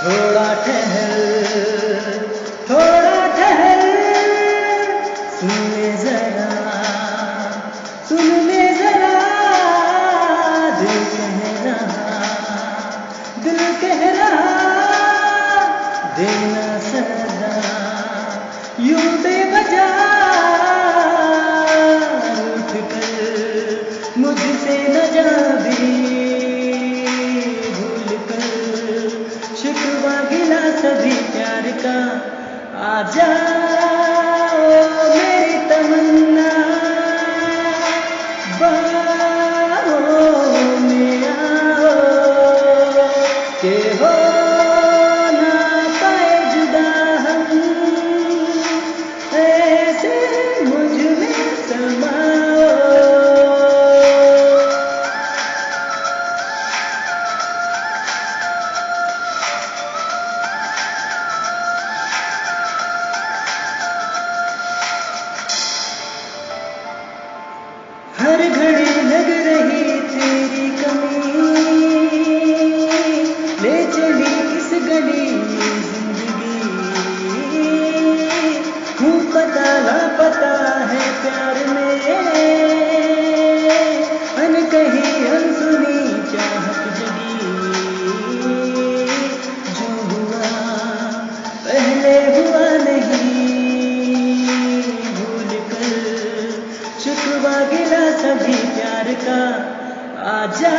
थोड़ा ठहर, थोड़ा ठहर, सुन ले जरा, सुन ले जरा, दिल कह रहा, दिल कह रहा, देना सदा यूं बेवजह उठ कर मुझसे न जा भी भूल कर शिकवा गिला सभी प्यार का आ जाओ मेरी तमन्ना बाहों में आओ के हो ना पाए जुदा हम ऐसे मुझ में समाओ। हर घड़ी लग रही तेरी कमी, ले चली इस गली में जिंदगी, हूँ पता लापता है प्यार में, अनकही अनसुनी चाहत जगी, जो हुआ पहले हुआ नहीं भूल कर शिकवा गिला सभी प्यार का आ जा